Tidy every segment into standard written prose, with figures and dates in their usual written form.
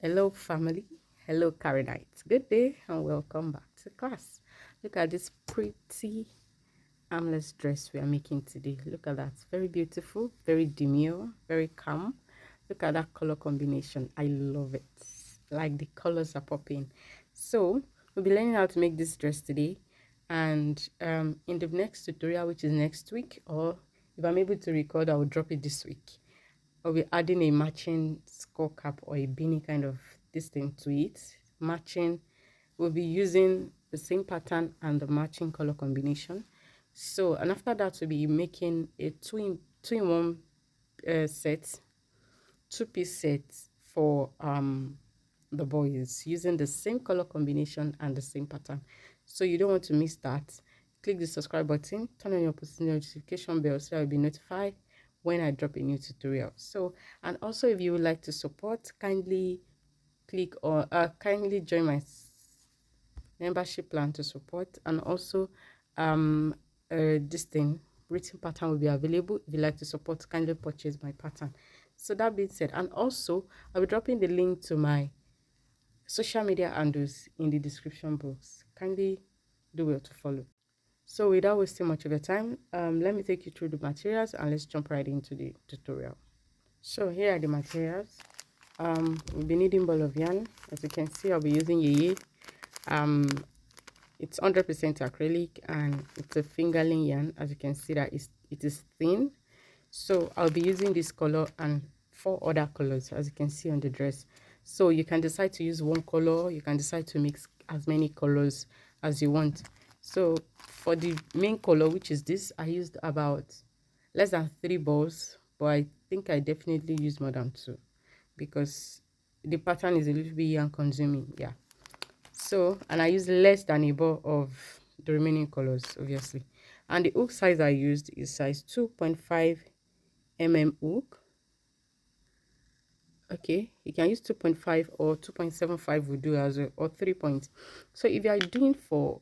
Hello family, hello Carinites. Good day and welcome back to class. Look at this pretty armless dress we are making today. Look at that, very beautiful, very demure, very calm. Look at that color combination. I love it. Like the colors are popping. So we'll be learning how to make this dress today, and in the next tutorial, which is next week, or if I'm able to record, I will drop it this week. I'll be adding a matching skull cap or a beanie kind of this thing to it. Matching, we'll be using the same pattern and the matching color combination. So, and after that, we'll be making a two in one set, two-piece set for the boys using the same color combination and the same pattern. So you don't want to miss that. Click the subscribe button, turn on your post notification bell so you'll be notified when I drop a new tutorial. So, and also if you would like to support, kindly click or kindly join my membership plan to support. And also this thing written pattern will be available. If you like to support, kindly purchase my pattern. So that being said, and also I'll be dropping the link to my social media handles in the description box. Kindly do well to follow. So without wasting much of your time, let me take you through the materials and let's jump right into the tutorial. So here are the materials. We'll be needing ball of yarn. As you can see, I'll be using Yeye. It's 100% acrylic and it's a fingerling yarn. As you can see that it is thin. So I'll be using this color and 4 other colors, as you can see on the dress. So you can decide to use one color, you can decide to mix as many colors as you want. So for the main color, which is this, I used about less than 3 balls, but I think I definitely used more than 2 because the pattern is a little bit yarn consuming. Yeah. So, and I used less than a ball of the remaining colors, obviously. And the hook size I used is size 2.5 hook. Okay, you can use 2.5 or 2.75 will do as well, or 3 points. So if you are doing for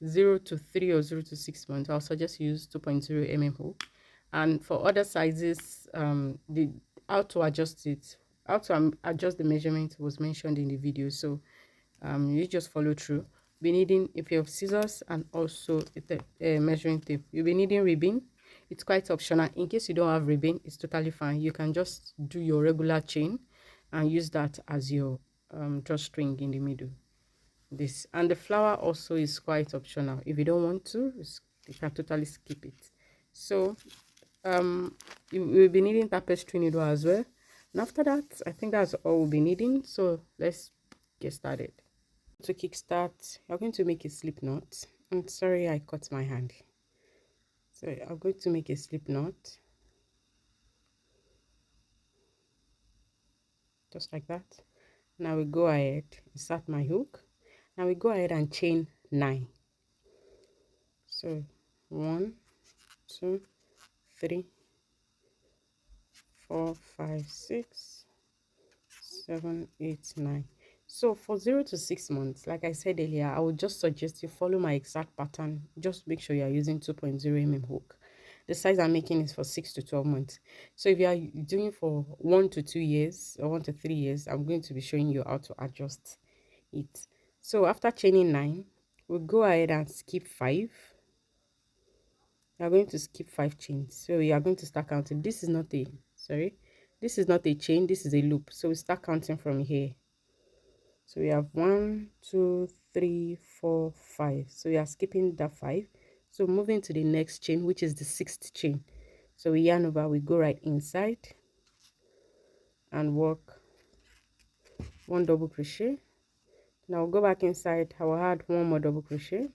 0 to 3 or 0 to 6 months, I'll suggest use 2.0 hook. And for other sizes, the how to adjust it, how to adjust the measurement was mentioned in the video. So you just follow through. Be needing a pair of scissors and also a measuring tape. You'll be needing ribbon. It's quite optional. In case you don't have ribbon, it's totally fine. You can just do your regular chain and use that as your drawstring in the middle. This and the flower also is quite optional. If you don't want to, you can totally skip it. So you will be needing tapestry needle as well. And after that, I think that's all we'll be needing. So let's get started. To kickstart, you're going to make a slip knot. I'm sorry I cut my hand. So I'm going to make a slip knot. Just like that. Now we go ahead, insert my hook. Now we go ahead and chain 9. So 1, 2, 3, 4, 5, 6, 7, 8, 9. So for 0 to 6 months, like I said earlier, I would just suggest you follow my exact pattern. Just make sure you are using 2.0 hook. The size I'm making is for 6 to 12 months. So if you are doing for 1 to 2 years or 1 to 3 years, I'm going to be showing you how to adjust it. So after chaining 9, we'll go ahead and skip 5. You are going to skip 5 chains. So you are going to start counting. This is not a, sorry, this is not a chain, this is a loop. So we start counting from here. So we have 1, 2, 3, 4, 5. So we are skipping that 5. So moving to the next chain, which is the 6th chain. So we yarn over, we go right inside and work 1 double crochet. Now we'll go back inside. I will add 1 more double crochet.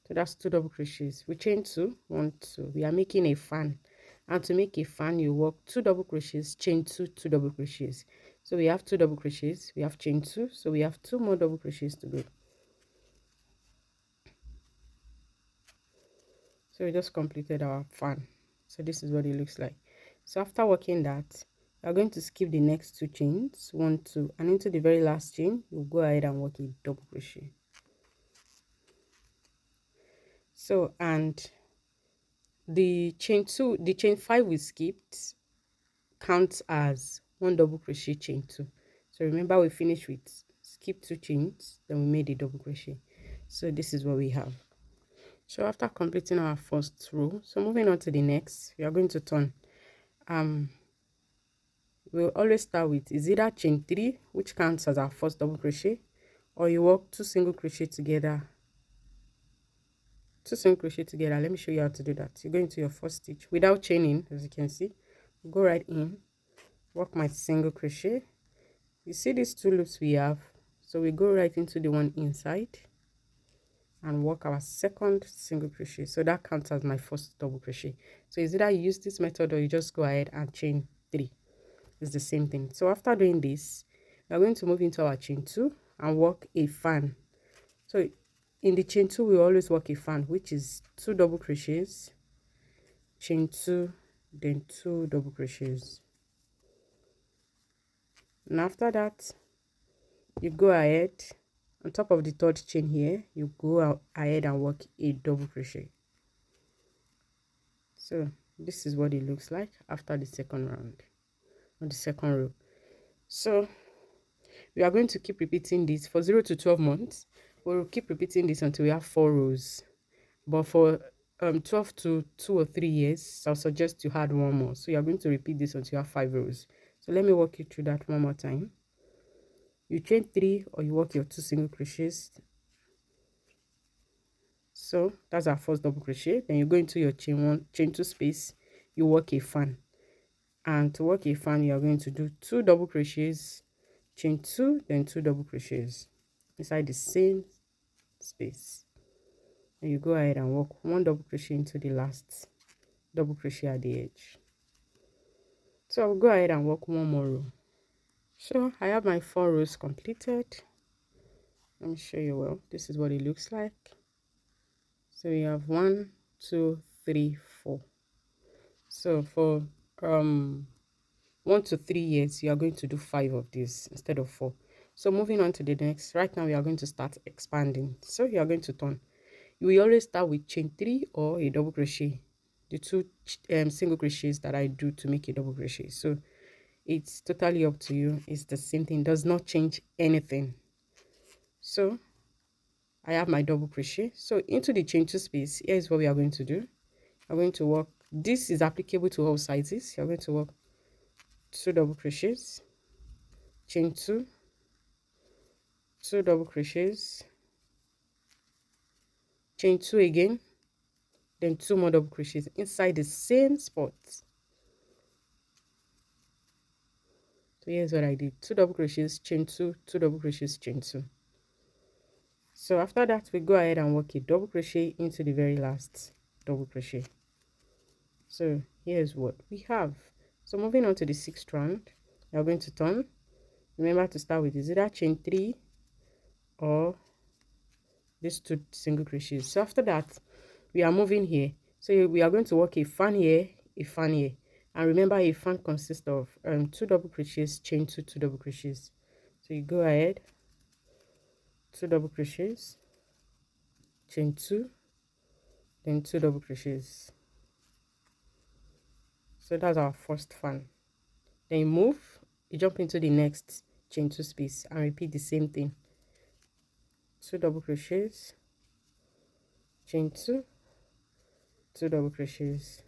So that's 2 double crochets. We chain 2, 1, 2. We are making a fan. And to make a fan, you work 2 double crochets, chain 2, 2 double crochets. So we have 2 double crochets, we have chain 2, so we have 2 more double crochets to go. So we just completed our fan. So this is what it looks like. So after working that, we are going to skip the next 2 chains, 1, 2, and into the very last chain, you'll go ahead and work a double crochet. So, and the chain 5 we skipped counts as one double crochet, chain 2. So remember, we finished with skip 2 chains, then we made a double crochet. So this is what we have. So after completing our first row, so moving on to the next, we are going to turn. We'll always start with is either chain 3, which counts as our first double crochet, or you work 2 single crochet together. 2 single crochet together. Let me show you how to do that. You go into your first stitch without chaining, as you can see. Go right in, work my single crochet. You see these 2 loops we have, so we go right into the one inside and work our second single crochet. So that counts as my first double crochet. So it's either you use this method or you just go ahead and chain 3. It's the same thing. So after doing this, we are going to move into our chain 2 and work a fan. So in the chain 2, we always work a fan, which is 2 double crochets, chain 2, then 2 double crochets. And after that, you go ahead on top of the 3rd chain here, you go ahead and work a double crochet. So this is what it looks like after the second round, on the second row. So we are going to keep repeating this for 0 to 12 months. We'll keep repeating this until we have 4 rows. But for 12 to 2 or 3 years, I'll suggest you add one more. So you're going to repeat this until you have 5 rows. So let me walk you through that one more time. You chain 3 or you work your 2 single crochets. So that's our first double crochet. Then you go into your chain 1, chain 2 space, you work a fan. And to work a fan, you are going to do 2 double crochets, chain 2, then 2 double crochets inside the same space. And you go ahead and work 1 double crochet into the last double crochet at the edge. So I'll go ahead and work 1 more row. So I have my 4 rows completed. Let me show you well. This is what it looks like. So you have 1, 2, 3, 4. So for 1 to 3 years, you are going to do 5 of these instead of 4. So moving on to the next, right now we are going to start expanding. So you are going to turn. You will always start with chain 3 or a double crochet, the 2 single crochets that I do to make a double crochet. So it's totally up to you. It's the same thing, does not change anything. So I have my double crochet. So into the chain 2 space, here is what we are going to do. I'm going to work, this is applicable to all sizes. You're going to work 2 double crochets, chain 2, 2 double crochets, chain 2 again, then 2 more double crochets inside the same spot. So here's what I did: 2 double crochets, chain 2, 2 double crochets, chain 2. So after that, we go ahead and work a double crochet into the very last double crochet. So here's what we have. So moving on to the 6th round, we are going to turn. Remember to start with is either chain 3 or these 2 single crochets. So after that, we are moving here. So we are going to work a fan here, a fan here. And remember, a fan consists of 2 double crochets, chain 2, 2 double crochets. So you go ahead, 2 double crochets, chain 2, then 2 double crochets. So that's our first fan. Then you move, you jump into the next chain 2 space and repeat the same thing: 2 double crochets, chain 2, 2 double crochets.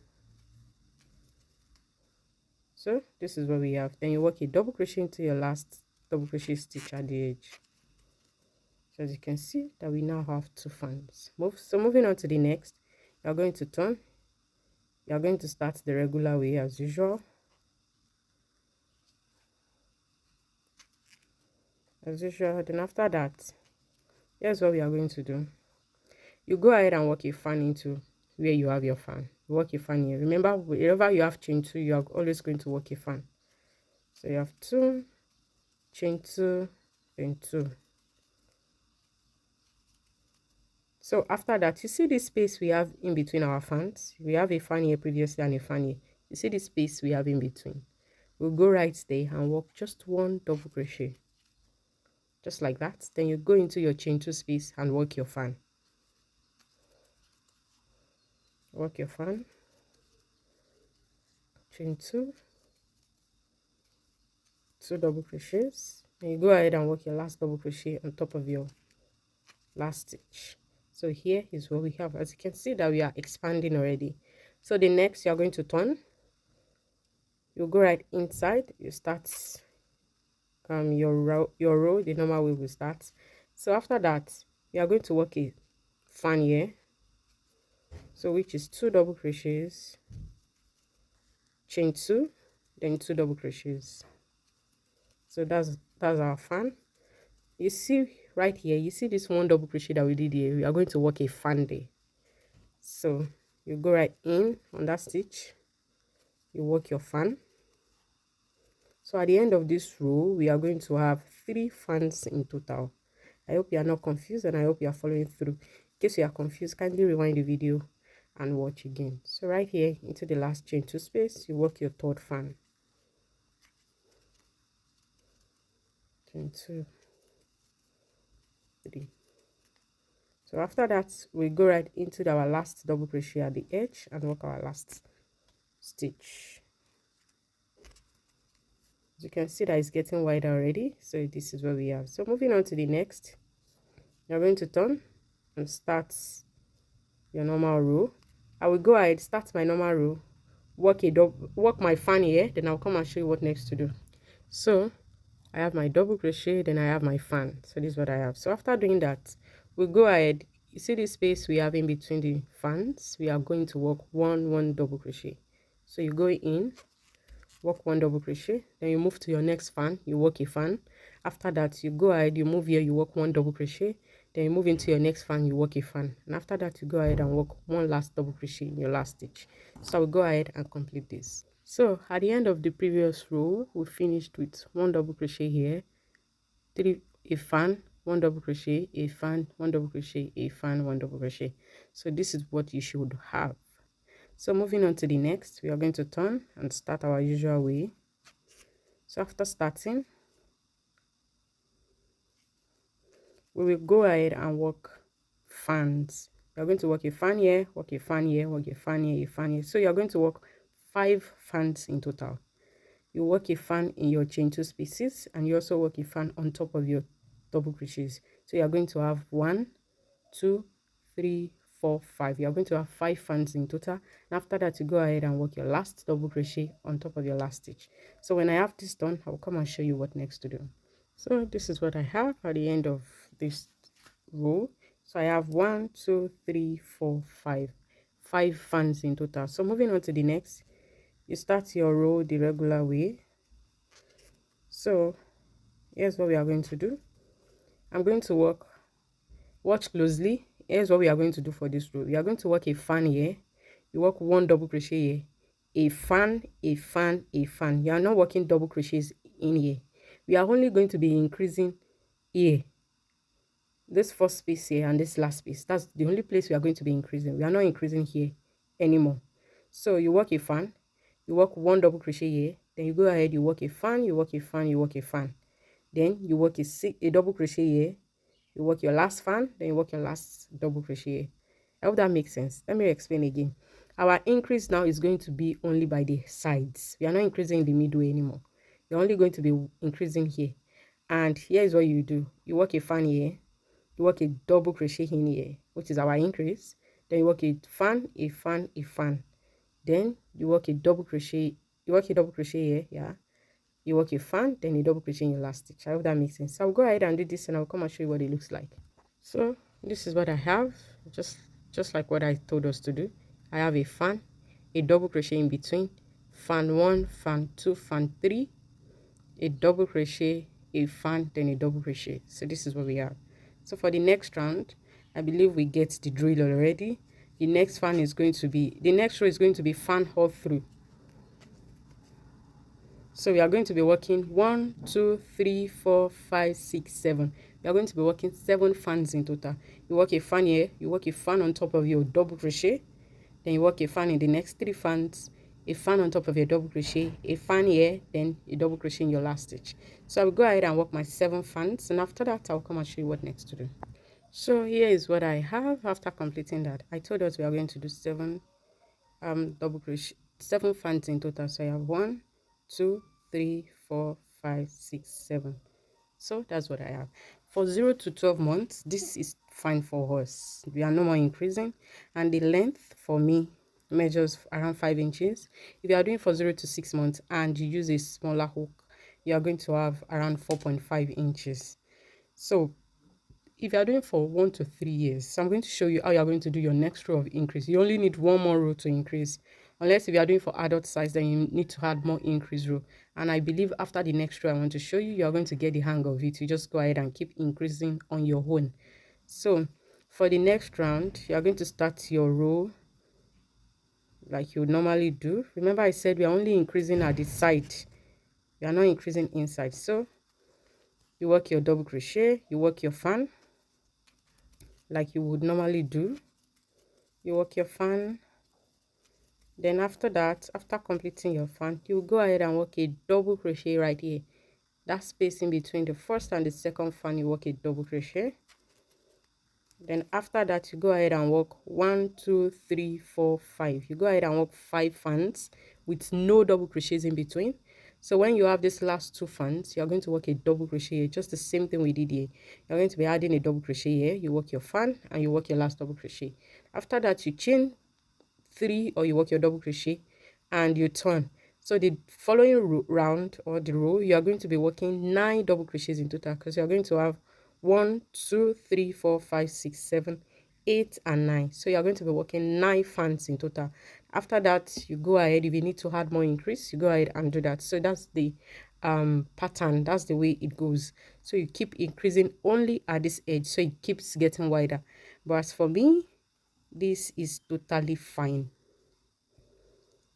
So this is what we have. Then you work a double crochet into your last double crochet stitch at the edge. So as you can see that we now have 2 fans. So moving on to the next, you are going to turn. You are going to start the regular way as usual. Then after that, here's what we are going to do. You go ahead and work a fan into where you have your fan. You work a fan here. Remember, wherever you have chain 2, you are always going to work a fan. So you have 2, chain 2, then 2. So after that, you see this space we have in between our fans. We have a fan here previously and a fan here. You see the space we have in between. We'll go right there and work just 1 double crochet, just like that. Then you go into your chain 2 space and work your fan. Work your fan, chain 2, 2 double crochets, and you go ahead and work your last double crochet on top of your last stitch. So here is what we have. As you can see that we are expanding already. So the next, you are going to turn. You go right inside. You start your row the normal way we start. So after that, you are going to work a fan here, so which is 2 double crochets, chain 2, then 2 double crochets. So that's our fan. You see right here, you see this 1 double crochet that we did here. We are going to work a fan there. So you go right in on that stitch, you work your fan. So at the end of this row, we are going to have 3 fans in total. I hope you are not confused, and I hope you are following through. In case you are confused, kindly rewind the video and watch again. So right here into the last chain 2 space, you work your 3rd fan. Chain 2, 3. So after that, we go right into our last double crochet at the edge and work our last stitch. As you can see that it's getting wider already, so this is what we have. So moving on to the next, you're going to turn and start your normal row. I will go ahead, start my normal row, work my fan here, then I'll come and show you what next to do. So I have my double crochet, then I have my fan. So this is what I have. So after doing that, we'll go ahead. You see this space we have in between the fans, we are going to work one double crochet. So you go in, work 1 double crochet, then you move to your next fan, you work a fan. After that, you go ahead, you move here, you work 1 double crochet, then you move into your next fan, you work a fan, and after that you go ahead and work 1 last double crochet in your last stitch. So I will go ahead and complete this. So at the end of the previous row, we finished with 1 double crochet here, 3 a fan, 1 double crochet, a fan, 1 double crochet, a fan, 1 double crochet. So this is what you should have. So moving on to the next, we are going to turn and start our usual way. So after starting, we will go ahead and work fans. We are going to work a fan here, work a fan here, work a fan here, a fan here. So you are going to work 5 fans in total. You work a fan in your chain 2 spaces, and you also work a fan on top of your double crochets. So you are going to have 1, 2, 3, 4, 5. You are going to have 5 fans in total, and after that you go ahead and work your last double crochet on top of your last stitch. So when I have this done, I will come and show you what next to do. So this is what I have at the end of this row. So I have 1, 2, 3, 4, 5 fans in total. So moving on to the next, you start your row the regular way. So here's what we are going to do. I'm going to watch closely. Here's what we are going to do for this row. We are going to work a fan here, you work 1 double crochet here, a fan, a fan, a fan. You are not working double crochets in here. We are only going to be increasing here, this first space here and this last space. That's the only place we are going to be increasing. We are not increasing here anymore. So you work a fan, you work 1 double crochet here, then you go ahead, you work a fan, you work a fan, you work a fan, then you work a double crochet here, you work your last fan, then you work your last double crochet here. I hope that makes sense. Let me explain again. Our increase now is going to be only by the sides. We are not increasing in the middle anymore. You're only going to be increasing here. And here is what you do. You work a fan here, you work a double crochet in here, which is our increase, then you work a fan, a fan, a fan, then you work a double crochet, here, yeah, you work a fan, then a double crochet in your last stitch. I hope that makes sense. So I'll go ahead and do this, and I'll come and show you what it looks like. So this is what I have, just like what I told us to do. I have a fan, a double crochet in between, fan 1, fan 2, fan 3, a double crochet, a fan, then a double crochet. So this is what we have. So for the next round, I believe we get the drill already. The next row is going to be fan all through. So we are going to be working 1, 2, 3, 4, 5, 6, 7. We are going to be working 7 fans in total. You work a fan here, you work a fan on top of your double crochet, then you work a fan in the next 3 fans, a fan on top of your double crochet, a fan here, then a double crochet in your last stitch. So I will go ahead and work my 7 fans, and after that I'll come and show you what next to do. So here is what I have after completing that. I told us we are going to do 7 double crochet, 7 fans in total. So I have 1, 2, 3, 4, 5, 6, 7. So that's what I have. For 0 to 12 months, this is fine for us. We are no more increasing. And the length for me measures around 5 inches. If you are doing for 0 to 6 months and you use a smaller hook, you are going to have around 4.5 inches. So if you are doing for 1 to 3 years, so I'm going to show you how you are going to do your next row of increase. You only need one more row to increase. Unless if you are doing for adult size, then you need to add more increase row. And I believe after the next row I want to show you, you are going to get the hang of it. You just go ahead and keep increasing on your own. So for the next round, you are going to start your row like you would normally do. Remember I said we are only increasing at the side. We are not increasing inside. So you work your double crochet, you work your fan like you would normally do. You work your fan. Then after that, after completing your fan, you go ahead and work a double crochet right here. That space in between the first and the second fan, you work a double crochet. Then after that, you go ahead and work 1, 2, 3, 4, 5. You go ahead and work 5 fans with no double crochets in between. So when you have this last 2 fans, you're going to work a double crochet here, just the same thing we did here. You're going to be adding a double crochet here. You work your fan and you work your last double crochet. After that, you chain 3 or you work your double crochet and you turn. So the following round or the row, you are going to be working 9 double crochets in total, because you are going to have 1, 2, 3, 4, 5, 6, 7, 8 and 9. So you are going to be working 9 fans in total. After that, you go ahead. If you need to add more increase, you go ahead and do that. So that's the pattern. That's the way it goes. So you keep increasing only at this edge, so it keeps getting wider. But as for me, this is totally fine.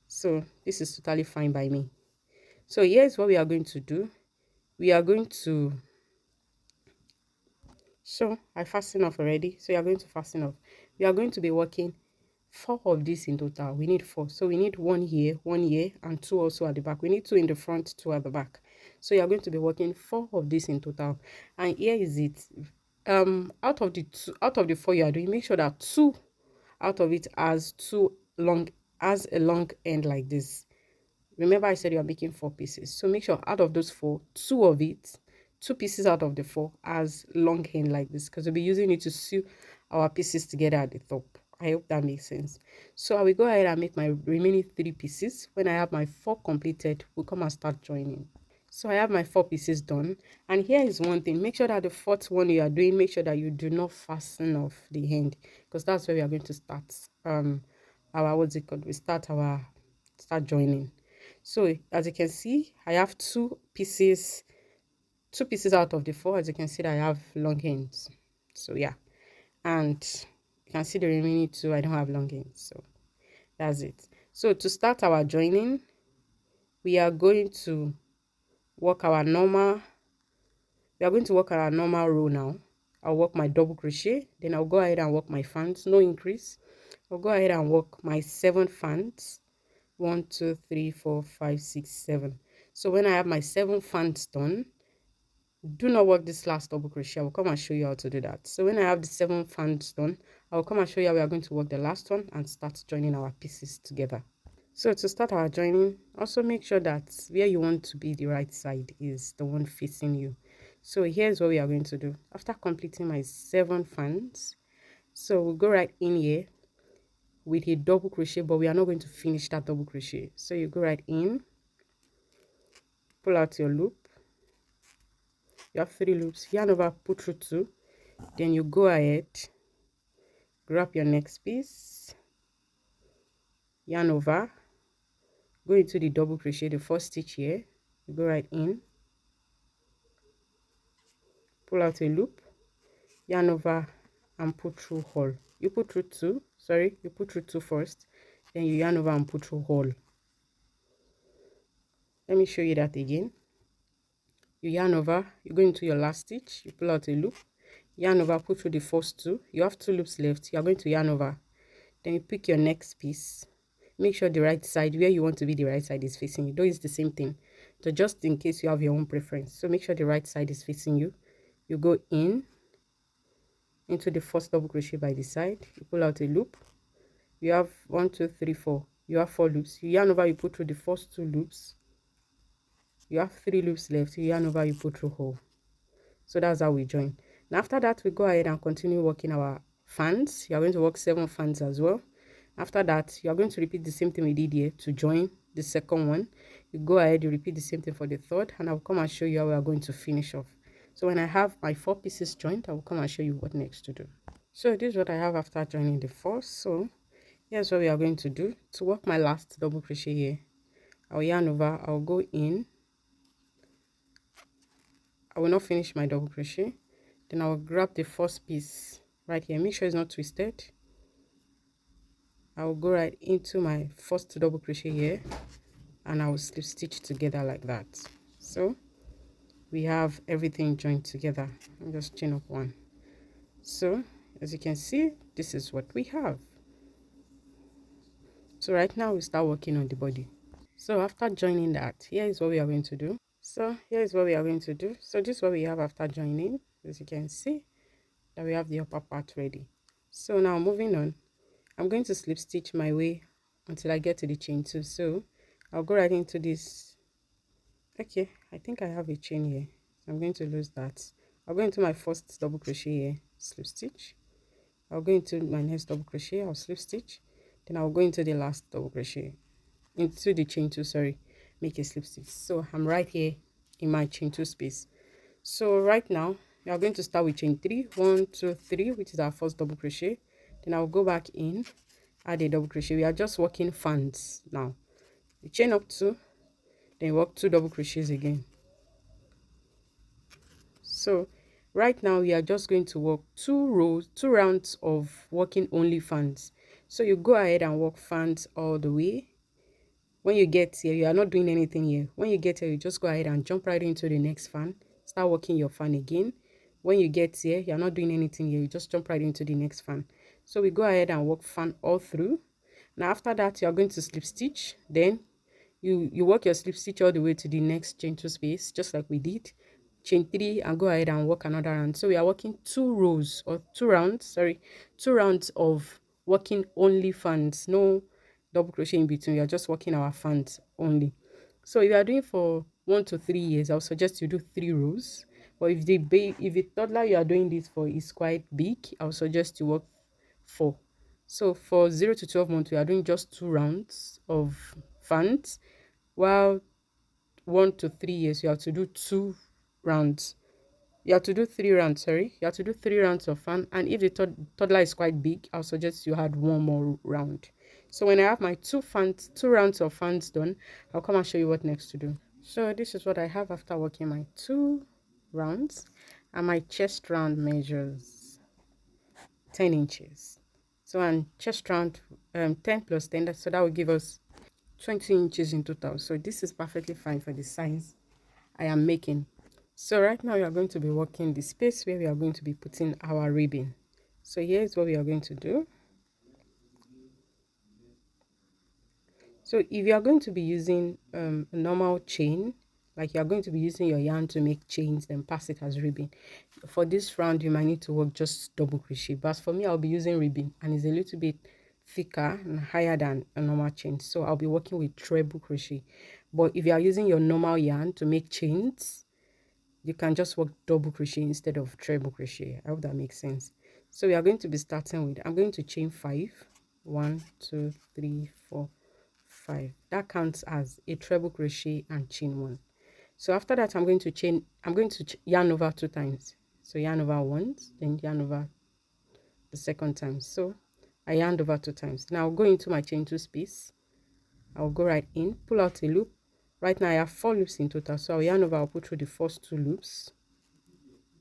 So this is totally fine by me. So here's what we are going to do. We are going to, so I fasten off already. So you are going to fasten off. We are going to be working 4 of these in total. We need 4. So we need 1 here, 1 here, and 2 also at the back. We need 2 in the front, 2 at the back. So you are going to be working 4 of these in total. And here is it. Out of the 4 you are doing, make sure that 2 out of it has a long end like this. Remember I said you are making 4 pieces, so make sure out of those 4, 2 of it, 2 pieces out of the 4 has long end like this, because we'll be using it to sew our pieces together at the top. I hope that makes sense. So I will go ahead and make my remaining 3 pieces. When I have my 4 completed, we'll come and start joining. So I have my 4 pieces done, and here is one thing. Make sure that the 4th one you are doing, make sure that you do not fasten off the end, because that's where we are going to start our, what's it called, we start joining. So as you can see, I have 2 pieces out of the 4. As you can see, that I have long ends. So yeah, and you can see the remaining 2 I don't have long ends. So that's it. So to start our joining, we are going to work our normal row now. I'll work my double crochet, then I'll go ahead and work my fans, no increase. I'll go ahead and work my 7 fans. 1, 2, 3, 4, 5, 6, 7. So when I have my 7 fans done, do not work this last double crochet. I will come and show you how to do that. So when I have the 7 fans done, I will come and show you how we are going to work the last one and start joining our pieces together. So to start our joining, also make sure that where you want to be the right side is the one facing you. So here's what we are going to do. After completing my 7 fans, so we'll go right in here with a double crochet, but we are not going to finish that double crochet. So you go right in, pull out your loop. You have 3 loops, yarn over, put through 2. Then you go ahead, grab your next piece, yarn over, go into the double crochet, the first stitch here. You go right in, pull out a loop, yarn over, and put through hole. You put through 2, sorry, you put through 2 first, then you yarn over and put through hole. Let me show you that again. You yarn over, you go into your last stitch, you pull out a loop, yarn over, put through the first 2. You have 2 loops left. You are going to yarn over, then you pick your next piece. Make sure the right side, where you want to be the right side, is facing you. Though it's the same thing, so just in case you have your own preference, so make sure the right side is facing you. You go in into the first double crochet by the side, you pull out a loop. You have 1, 2, 3, 4. You have 4 loops. You yarn over, you put through the first 2 loops, you have 3 loops left, you yarn over, you put through hole. So that's how we join. Now after that, we go ahead and continue working our fans. You're going to work 7 fans as well. After that, you're going to repeat the same thing we did here to join the second one. You go ahead, you repeat the same thing for the third, and I'll come and show you how we are going to finish off. So when I have my 4 pieces joined, I will come and show you what next to do. So this is what I have after joining the first. So here's what we are going to do. To work my last double crochet here, I'll yarn over, I'll go in, I will not finish my double crochet, then I'll grab the first piece right here, make sure it's not twisted. I'll go right into my first double crochet here, and I'll slip stitch together like that. So we have everything joined together. I'll just chain up one. So as you can see, this is what we have. So right now we start working on the body. So after joining that, here is what we are going to do. So here is what we are going to do. So this is what we have after joining. As you can see, that we have the upper part ready. So now moving on, I'm going to slip stitch my way until I get to the chain 2. So I'll go right into this. Okay, I think I have a chain here, so I'm going to lose that. I'll go into my first double crochet here, slip stitch. I'll go into my next double crochet, I'll slip stitch. Then I'll go into the last double crochet, into the chain 2, sorry, make a slip stitch. So I'm right here in my chain 2 space. So right now we are going to start with chain 3, 1 2 3, which is our first double crochet. Then I'll go back in, add a double crochet. We are just working fans now. You chain up 2, then work 2 double crochets again. So right now we are just going to work 2 rounds of working only fans. So you go ahead and work fans all the way. When you get here, you are not doing anything here. When you get here, you just go ahead and jump right into the next fan, start working your fan again. When you get here, you are not doing anything here, you just jump right into the next fan. So we go ahead and work fan all through. Now after that, you are going to slip stitch. Then you work your slip stitch all the way to the next chain 2 space, just like we did. Chain 3 and go ahead and work another round. So we are working 2 rows or 2 rounds, sorry, 2 rounds of working only fans, no double crochet in between. We are just working our fans only. So if you are doing for 1 to 3 years, I would suggest you do 3 rows. But if the toddler you are doing this for is quite big, I would suggest you work 4. So for 0 to 12 months, we are doing just 2 rounds of fans, while 1 to 3 years, you have to do 2 rounds. You have to do 3 rounds, sorry. You have to do 3 rounds of fan. And if the toddler is quite big, I'll suggest you add 1 more round. So when I have my 2 rounds of fans done, I'll come and show you what next to do. So this is what I have after working my 2 rounds. And my chest round measures 10 inches. So and chest round 10 plus 10, so that will give us 20 inches in total. So this is perfectly fine for the size I am making. So right now we are going to be working the space where we are going to be putting our ribbon. So here is what we are going to do. So if you are going to be using a normal chain, like you are going to be using your yarn to make chains, then pass it as ribbon. For this round, you might need to work just double crochet. But for me, I'll be using ribbon, and it's a little bit thicker and higher than a normal chain. So I'll be working with treble crochet. But if you are using your normal yarn to make chains, you can just work double crochet instead of treble crochet. I hope that makes sense. So we are going to be starting with, I'm going to chain 5. 1 2 3 4 5. That counts as a treble crochet and chain 1. So after that, I'm going to yarn over 2 times. So yarn over once, then yarn over the second time. So I yarned over 2 times. Now I'll go into my chain 2 space. I'll go right in, pull out a loop. Right now I have 4 loops in total. So I'll yarn over, I'll put through the first 2 loops.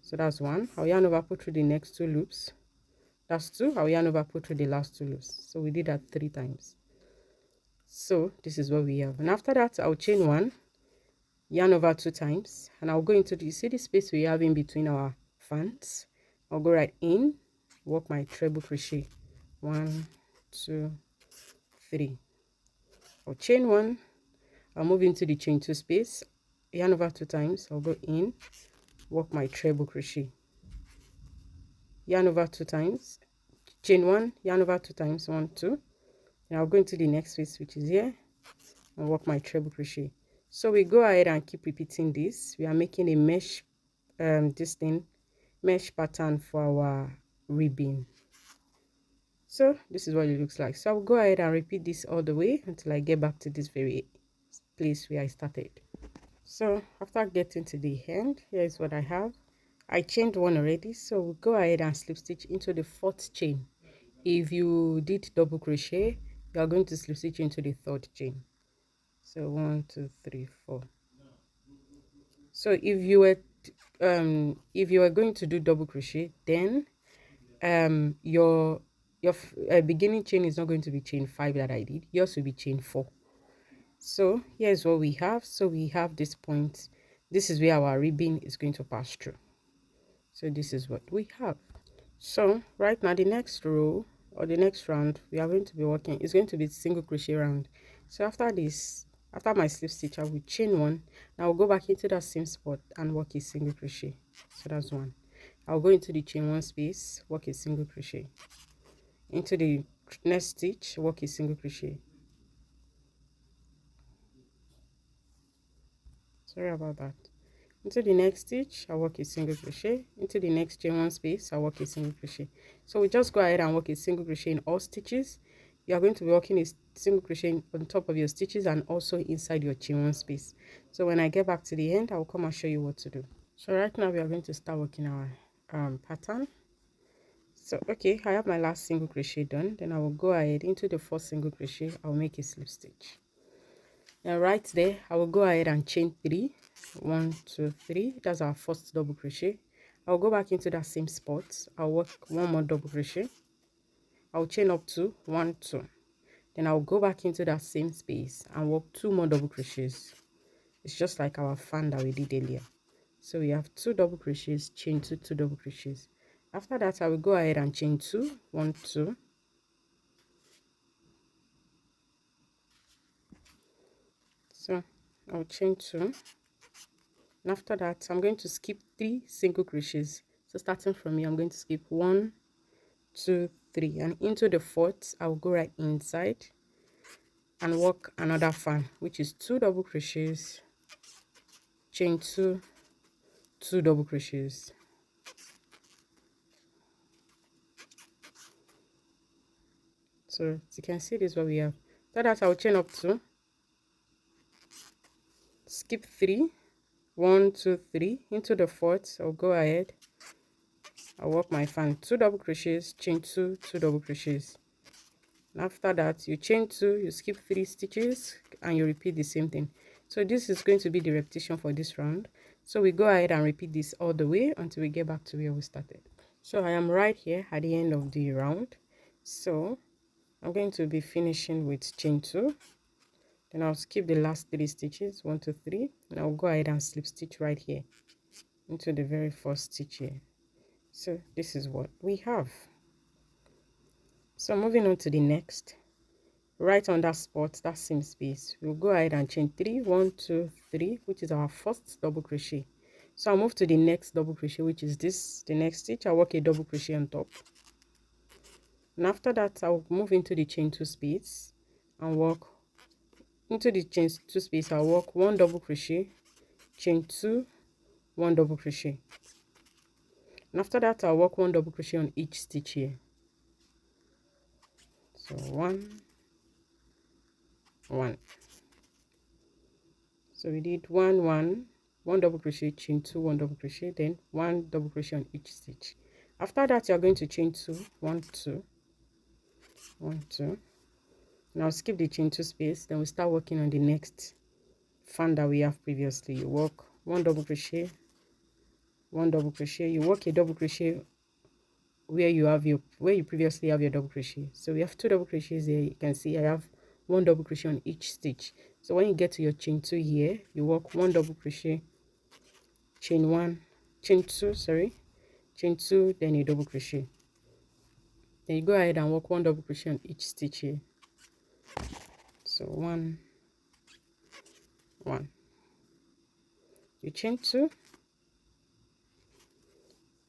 So that's 1. I'll yarn over, put through the next 2 loops. That's 2. I'll yarn over, put through the last 2 loops. So we did that 3 times. So this is what we have. And after that, I'll chain 1, yarn over 2 times, and I'll go into the, you see the space we have in between our fans. I'll go right in, work my treble crochet. 1 2 3. I'll chain 1. I'll move into the chain 2 space, yarn over 2 times. I'll go in, work my treble crochet, yarn over 2 times, chain 1, yarn over 2 times, 1 2. And I'll go into the next space, which is here, and work my treble crochet. So we go ahead and keep repeating this. We are making a mesh mesh pattern for our ribbon. So this is what it looks like. So I'll go ahead and repeat this all the way until I get back to this very place where I started. So after getting to the end, here's what I have. I chained one already, so we'll go ahead and slip stitch into the 4th chain. If you did double crochet, you are going to slip stitch into the 3rd chain. So 1 2 3 4. So if you were going to do double crochet, then your beginning chain is not going to be chain 5 that I did. Yours will be chain 4. So here's what we have. So we have this point. This is where our ribbon is going to pass through. So this is what we have. So right now the next row or the next round we are going to be working is going to be single crochet round. So after this, after my slip stitch, I will chain one. Now I'll go back into that same spot and work a single crochet. So that's one. I'll go into the chain 1 space, work a single crochet. Into the next stitch, work a single crochet. Sorry about that. Into the next stitch, I'll work a single crochet. Into the next chain 1 space, I'll work a single crochet. So we just go ahead and work a single crochet in all stitches. You are going to be working a single crochet on top of your stitches and also inside your chain 1 space. So when I get back to the end, I will come and show you what to do. So right now we are going to start working our pattern. So okay, I have my last single crochet done. Then I will go ahead into the 4th single crochet. I'll make a slip stitch. Now right there, I will go ahead and chain 3. 1 2 3. That's our first double crochet. I'll go back into that same spot. I'll work one more double crochet. I'll chain up to 1 2. Then I'll go back into that same space and work 2 more double crochets. It's just like our fan that we did earlier. So we have 2 double crochets, chain 2 2 double crochets. After that, I will go ahead and chain 2 1 2. So I'll chain 2. And after that, I'm going to skip 3 single crochets. So starting from here, I'm going to skip 1 2 3, and into the 4th I'll go right inside and work another fan, which is 2 double crochets, chain 2 2 double crochets. So as you can see, this is what we have. After that, I'll chain up 2, skip 3 1 2 3. Into the 4th I'll go ahead, I'll work my fan, 2 double crochets, chain 2 2 double crochets. And after that, you chain 2, you skip 3 stitches, and you repeat the same thing. So this is going to be the repetition for this round. So we go ahead and repeat this all the way until we get back to where we started. So I am right here at the end of the round. So I'm going to be finishing with chain 2. Then I'll skip the last 3 stitches, 1 2 3, and I'll go ahead and slip stitch right here into the very first stitch here. So this is what we have. So moving on to the next, right on that spot, that same space, we'll go ahead and chain 3 1 2 3, which is our first double crochet. So I'll move to the next double crochet, which is this, the next stitch. I'll work a double crochet on top, and after that I'll move into the chain 2 space and work into the chain 2 space. I'll work 1 double crochet, chain 2 1 double crochet, and after that I'll work 1 double crochet on each stitch here. So 1 1. So we did 1 1 1 double crochet, chain 2 1 double crochet, then 1 double crochet on each stitch. After that, you are going to chain 2 1 2 1 2. Now skip the chain 2 space. Then we start working on the next fan that we have previously. You work 1 double crochet, 1 double crochet. You work a double crochet where you previously have your double crochet. So we have 2 double crochets here. You can see I have 1 double crochet on each stitch. So when you get to your chain 2 here, you work 1 double crochet, chain 2, chain 2, then you double crochet. Then you go ahead and work 1 double crochet on each stitch here. So 1 1, you chain 2,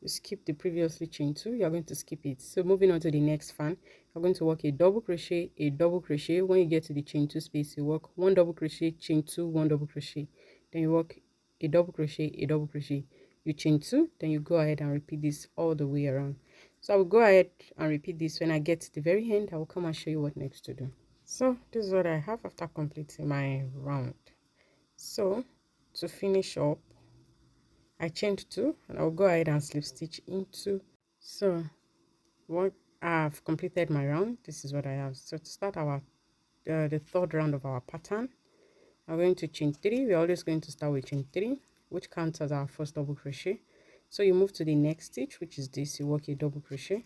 you skip the previously chain 2, you're going to skip it. So moving on to the next fan, you're going to work a double crochet, a double crochet. When you get to the chain 2 space, you work 1 double crochet, chain 2, 1 double crochet, then you work a double crochet, a double crochet, you chain 2, then you go ahead and repeat this all the way around. So I will go ahead and repeat this. When I get to the very end, I will come and show you what next to do. So this is what I have after completing my round. So to finish up, I chained 2 and I'll go ahead and slip stitch into. So what I've completed my round, this is what I have. So to start our the third round of our pattern, I'm going to chain 3. We're always going to start with chain 3, which counts as our first double crochet. So you move to the next stitch, which is this, you work a double crochet.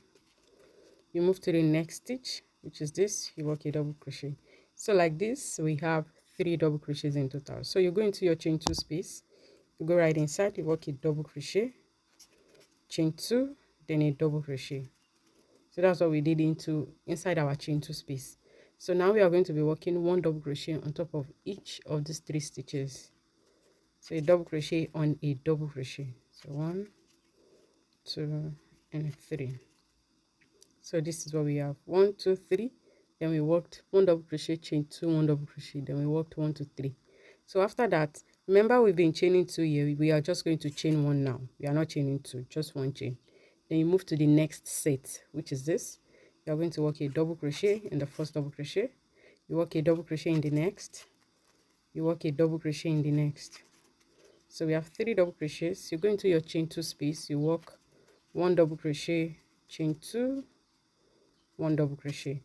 You move to the next stitch, which is this, you work a double crochet. So like this, we have 3 double crochets in total. So you go into your chain 2 space, you go right inside, you work a double crochet, chain 2, then a double crochet. So that's what we did inside our chain 2 space. So now we are going to be working 1 double crochet on top of each of these 3 stitches. So a double crochet on a double crochet. So 1, 2, and 3. So this is what we have: 1, 2, 3. Then we worked 1 double crochet, chain 2, 1 double crochet, then we worked 1, 2, 3. So after that, remember we've been chaining 2 here, we are just going to chain 1 now. We are not chaining 2, just 1 chain. Then you move to the next set, which is this. You are going to work a double crochet in the first double crochet, you work a double crochet in the next, you work a double crochet in the next. So we have 3 double crochets. You go into your chain 2 space, you work 1 double crochet, chain 2, 1 double crochet.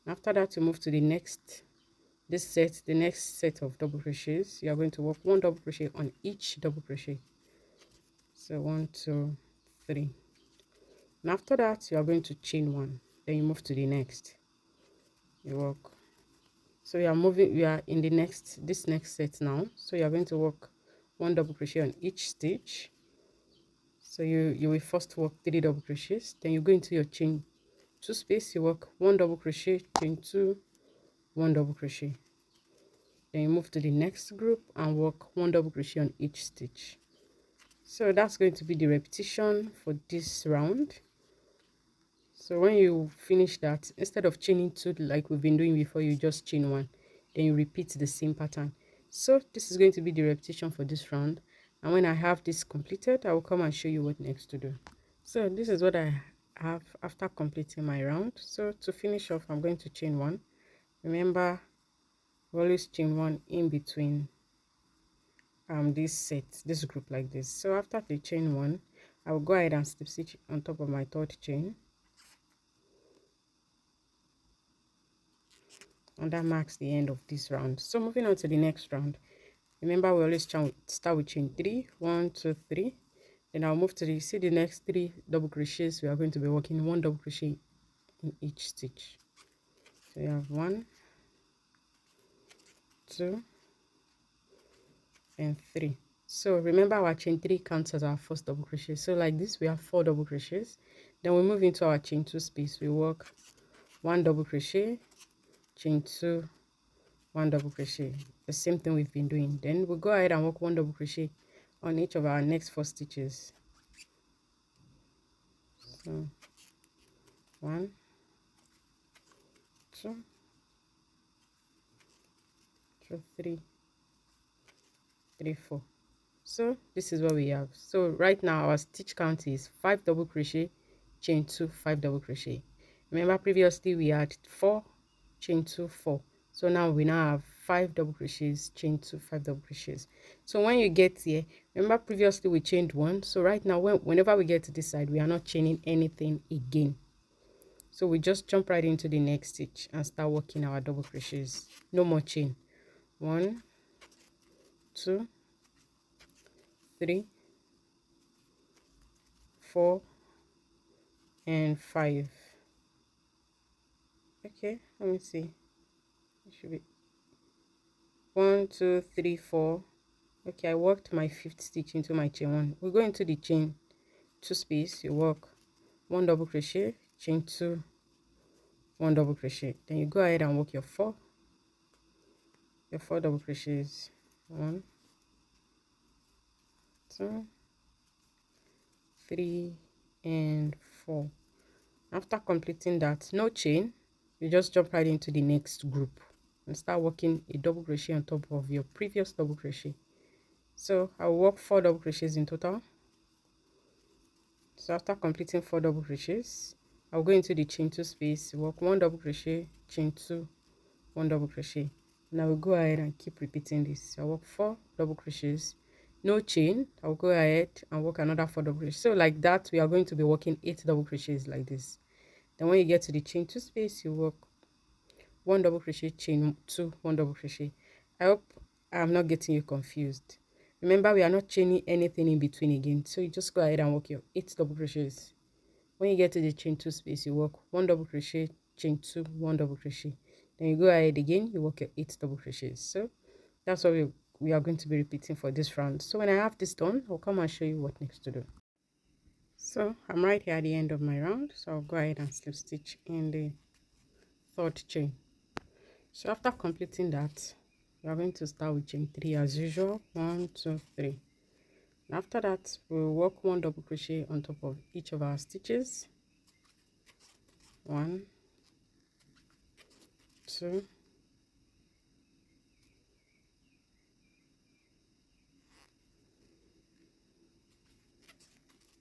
After that, you move to the next the next set of double crochets. You are going to work 1 double crochet on each double crochet. So 1, 2, 3. And after that, you are going to chain 1. Then you move to the next, you work. So we are in the this next set now. So you are going to work 1 double crochet on each stitch. So you will first work 3 double crochets, then you go into your chain 2 space, you work 1 double crochet, chain 2, 1 double crochet. Then you move to the next group and work 1 double crochet on each stitch. So that's going to be the repetition for this round. So when you finish that, instead of chaining 2 like we've been doing before, you just chain 1, then you repeat the same pattern. So this is going to be the repetition for this round, and when I have this completed, I will come and show you what next to do. So this is what I have after completing my round. So to finish off, I'm going to chain 1. Remember, we always chain 1 in between this group like this. So after the chain 1, I will go ahead and slip stitch on top of my third chain, and that marks the end of this round. So moving on to the next round, remember we always start with chain 3, 1, 2, 3. Then I'll move to the next 3 double crochets. We are going to be working 1 double crochet in each stitch. So you have 1, 2, and 3. So remember our chain 3 counts as our first double crochet. So like this, we have 4 double crochets. Then we move into our chain 2 space. We work 1 double crochet, chain 2, 1 double crochet. The same thing we've been doing. Then we'll go ahead and work 1 double crochet on each of our next 4 stitches. So 1, 2, 2, 3, 3, 4. So this is what we have. So right now our stitch count is 5 double crochet, chain 2, 5 double crochet. Remember previously we had 4, chain 2, 4. So now we have 5 double crochets, chain 2, 5 double crochets. So when you get here, remember previously we chained 1. So right now whenever we get to this side, we are not chaining anything again. So we just jump right into the next stitch and start working our double crochets. No more chain. 1, 2, 3, 4, and 5. Okay, let me see. It should be 1, 2, 3, 4. Okay, I worked my 5th stitch into my chain 1. We go into the chain 2 space. You work 1 double crochet, chain 2, 1 double crochet. Then you go ahead and work your 4 double crochets. 1, 2, 3 and 4. After completing that, no chain, you just jump right into the next group and start working a double crochet on top of your previous double crochet. So I'll work 4 double crochets in total. So after completing 4 double crochets, I'll go into the chain 2 space, work 1 double crochet, chain 2, 1 double crochet. And I will go ahead and keep repeating this. I'll work 4 double crochets, no chain. I'll go ahead and work another 4 double crochets. So like that, we are going to be working 8 double crochets like this. Then when you get to the chain 2 space, you work 1 double crochet, chain 2, 1 double crochet. I hope I'm not getting you confused. Remember, we are not chaining anything in between again, so you just go ahead and work your 8 double crochets. When you get to the chain 2 space, you work 1 double crochet, chain 2, 1 double crochet. Then you go ahead again, you work your 8 double crochets. So that's what we are going to be repeating for this round. So when I have this done, I'll come and show you what next to do. So I'm right here at the end of my round, so I'll go ahead and slip stitch in the 3rd chain. So after completing that, we are going to start with chain 3 as usual. 1, 2, 3. After that, we'll work 1 double crochet on top of each of our stitches. 1, 2,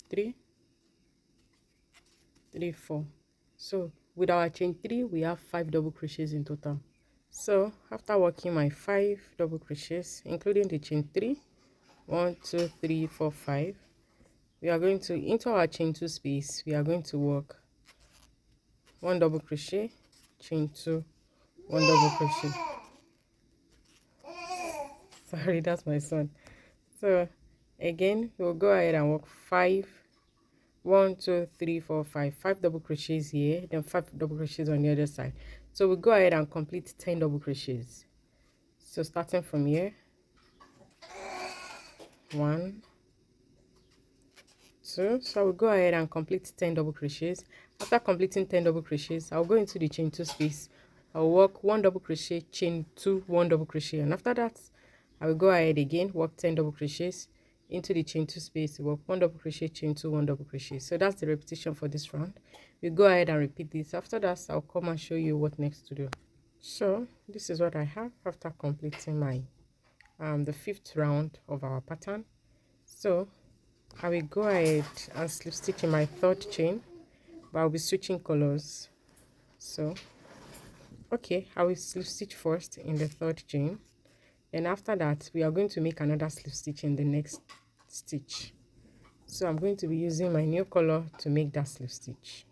3, 3, 4. So with our chain 3, we have 5 double crochets in total. So after working my 5 double crochets, including the chain 3, 1, 2, 3, 4, 5, we are going to, into our chain 2 space, we are going to work 1 double crochet, chain 2, 1 double crochet. Sorry, that's my son. So again, we'll go ahead and work 5, 1, 2, 3, 4, 5, 5 double crochets here, then 5 double crochets on the other side. So we'll go ahead and complete 10 double crochets. So starting from here, 1, 2. So we'll go ahead and complete 10 double crochets. After completing 10 double crochets, I'll go into the chain 2 space. I'll work 1 double crochet, chain 2, 1 double crochet, and after that I will go ahead again, work 10 double crochets into the chain 2 space, work 1 double crochet, chain 2, 1 double crochet. So that's the repetition for this round. We go ahead and repeat this. After that, I'll come and show you what next to do. So this is what I have after completing my the 5th round of our pattern. So I will go ahead and slip stitch in my 3rd chain, but I'll be switching colors. So okay, I will slip stitch first in the 3rd chain. Then after that, we are going to make another slip stitch in the next stitch. So I'm going to be using my new color to make that slip stitch.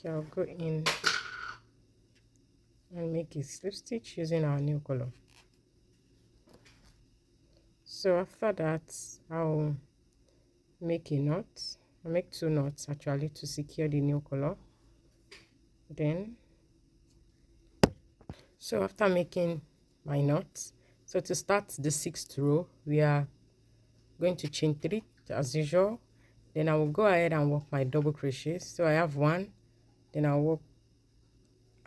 Okay, I'll go in and make a slip stitch using our new color. So after that, I'll make a knot. I'll make 2 knots actually to secure the new color. Then so after making my knots, so to start the 6th row, we are going to chain 3 as usual. Then I will go ahead and work my double crochets. So I have 1, then I'll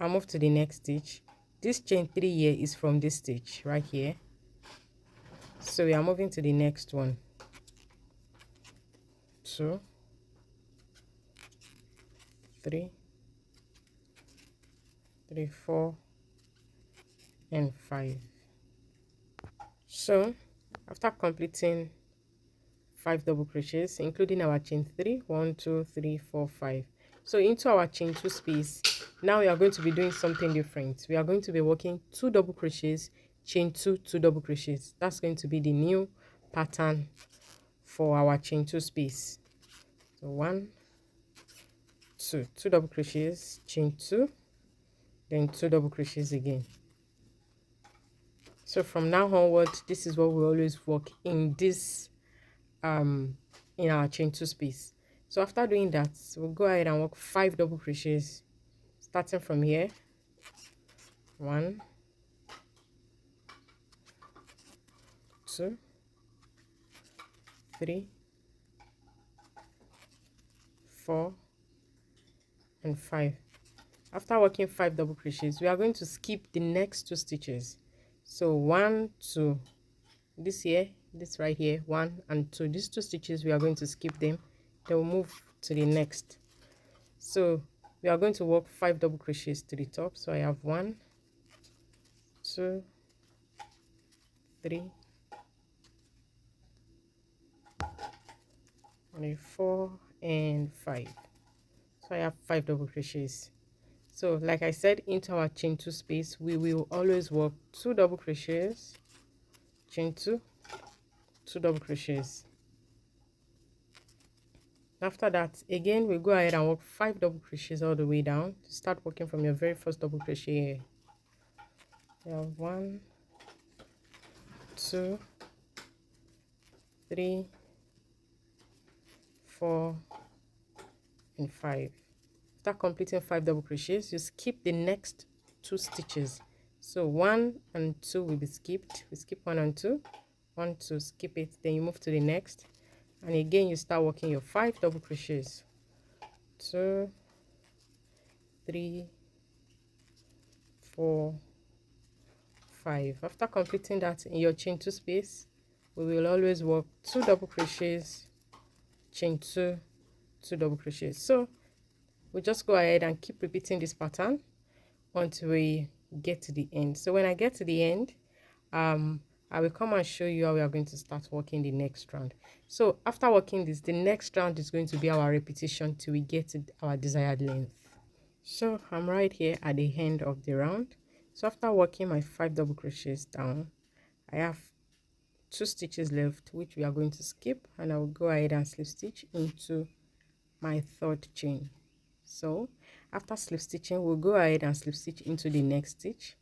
move to the next stitch. This chain 3 here is from this stitch right here. So we are moving to the next one. 2, 3, 3, 4, and 5. So after completing 5 double crochets, including our chain 3, 1, 2, 3, 4, 5. So into our chain 2 space, now we are going to be doing something different. We are going to be working 2 double crochets, chain 2, 2 double crochets. That's going to be the new pattern for our chain 2 space. So 1, 2, 2 double crochets, chain 2, then 2 double crochets again. So from now onward, this is what we always work in this in our chain 2 space. So after doing that, we'll go ahead and work 5 double crochets starting from here. 1, 2, 3, 4, and 5. After working 5 double crochets, we are going to skip the next 2 stitches. So 1, 2, this here this right here, 1 and 2. These 2 stitches we are going to skip them, then we'll move to the next. So we are going to work 5 double crochets to the top. So I have 1, 2, 3, and 4 and 5. So I have 5 double crochets. So like I said, into our chain 2 space, we will always work 2 double crochets, chain 2, 2 double crochets. After that, again, we go ahead and work 5 double crochets all the way down. Start working from your very first double crochet here. You have 1, 2, 3, 4, and 5. After completing 5 double crochets, you skip the next 2 stitches. So 1 and 2 will be skipped. We skip 1 and 2, 1, 2, skip it. Then you move to the next, and again you start working your 5 double crochets. 2, 3, 4, 5. After completing that in your chain 2 space, we will always work 2 double crochets, chain 2, 2 double crochets. So we just go ahead and keep repeating this pattern until we get to the end. So when I get to the end, I will come and show you how we are going to start working the next round. So after working this, the next round is going to be our repetition till we get to our desired length. So I'm right here at the end of the round. So after working my 5 double crochets down, I have 2 stitches left, which we are going to skip, and I will go ahead and slip stitch into my 3rd chain. So after slip stitching, we'll go ahead and slip stitch into the next stitch,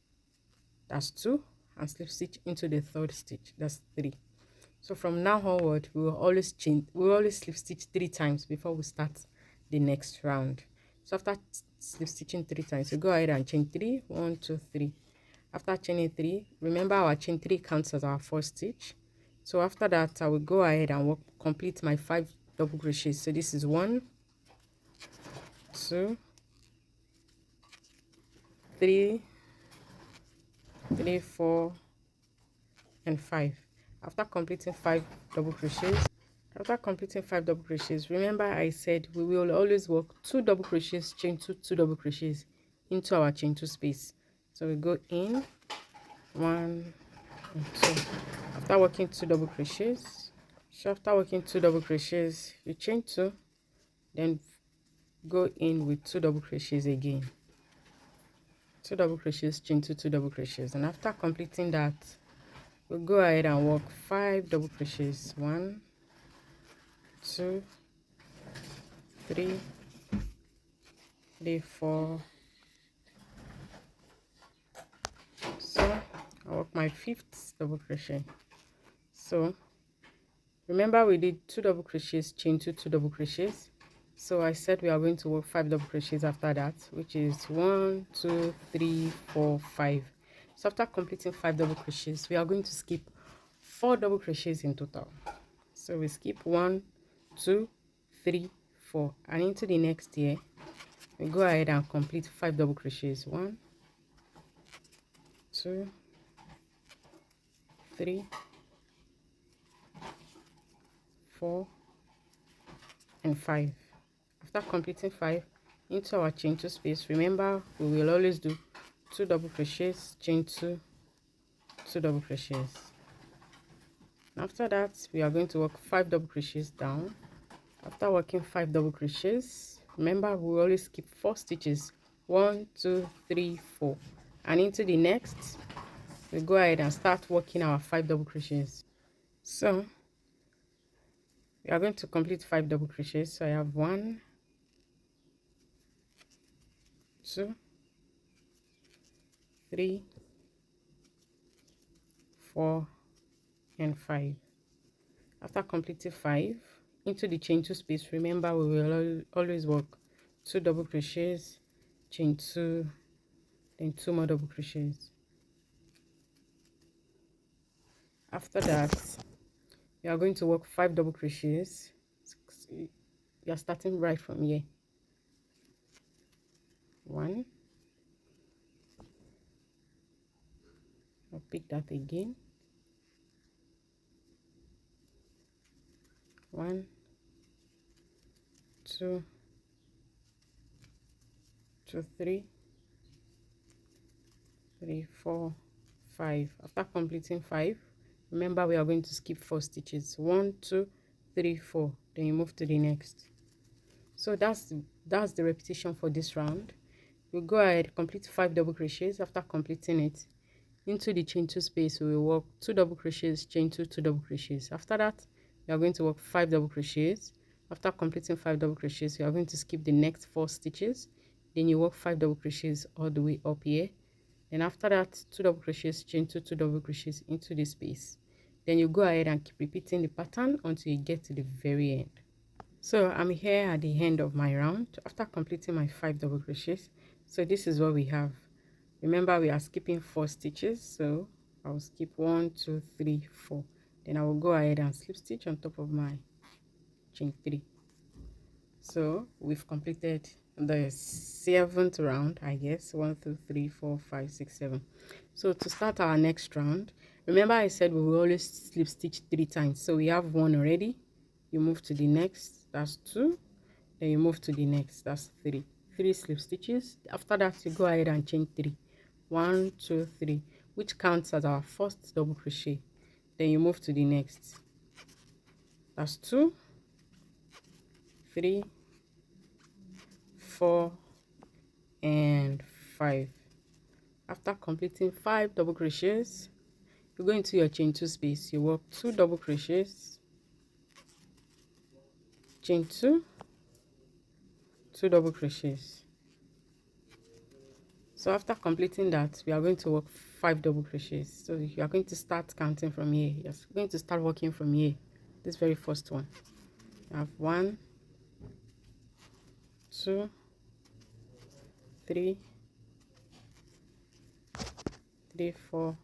that's 2, and slip stitch into the 3rd stitch, that's 3. So from now onward, we will always slip stitch 3 times before we start the next round. So after slip stitching 3 times, we go ahead and chain 3, 1, 2, 3. After chaining 3, remember our chain 3 counts as our 1st stitch. So after that, I will go ahead and complete my 5 double crochets. So this is 1, 2, 3, 4, and 5. After completing 5 double crochets, remember I said we will always work 2 double crochets, chain 2, 2 double crochets into our chain 2 space. So we go in 1 and 2. After working 2 double crochets, you chain 2, then go in with 2 double crochets again. 2 double crochets, chain 2, 2 double crochets, and after completing that, we'll go ahead and work 5 double crochets. 1, 2, 3, 4. So I work my 5th double crochet. So remember we did 2 double crochets, chain 2, 2 double crochets. So I said we are going to work 5 double crochets after that, which is 1, 2, 3, 4, 5. So after completing 5 double crochets, we are going to skip 4 double crochets in total. So we skip 1, 2, 3, 4, and into the next year we go ahead and complete 5 double crochets. 1, 2, 3, 4, and 5. After completing 5, into our chain 2 space, remember we will always do 2 double crochets, chain 2, 2 double crochets. After that, we are going to work 5 double crochets down. After working 5 double crochets, remember we will always skip 4 stitches, 1, 2, 3, 4, and into the next we go ahead and start working our 5 double crochets. So we are going to complete 5 double crochets. So I have 1, 2, 3, 4, and 5. After completing 5, into the chain 2 space, remember we will always work 2 double crochets, chain 2, then 2 more double crochets. After that, we are going to work 5 double crochets. We are starting right from here. 1, I'll pick that again, 1 2 2 3 3 4 5. After completing 5, remember we are going to skip 4 stitches. 1 2 3 4, then you move to the next. So that's the repetition for this round. You go ahead, complete 5 double crochets. After completing it, into the chain 2 space we will work 2 double crochets, chain 2, 2 double crochets. After that, we are going to work 5 double crochets. After completing 5 double crochets, we are going to skip the next 4 stitches. Then you work 5 double crochets all the way up here. Then after that, 2 double crochets, chain 2, 2 double crochets into the space. Then you go ahead and keep repeating the pattern until you get to the very end. So I'm here at the end of my round after completing my 5 double crochets. So this is what we have. Remember, we are skipping 4 stitches, so I'll skip 1 2 3 4. Then I will go ahead and slip stitch on top of my chain 3. So we've completed the 7th round, I guess. 1 2 3 4 5 6 7. So to start our next round, remember I said we will always slip stitch 3 times. So we have 1 already. You move to the next, that's 2. Then you move to the next, that's 3. 3 slip stitches. After that, you go ahead and chain 3. 1 2 3, which counts as our first double crochet. Then you move to the next, that's 2 3 4 and 5. After completing 5 double crochets, you go into your chain 2 space. You work 2 double crochets, chain 2, 2 double crochets. So after completing that, we are going to work 5 double crochets. So you are going to start counting from here. You're going to start working from here. This very first one. You have 1 2 3 3 4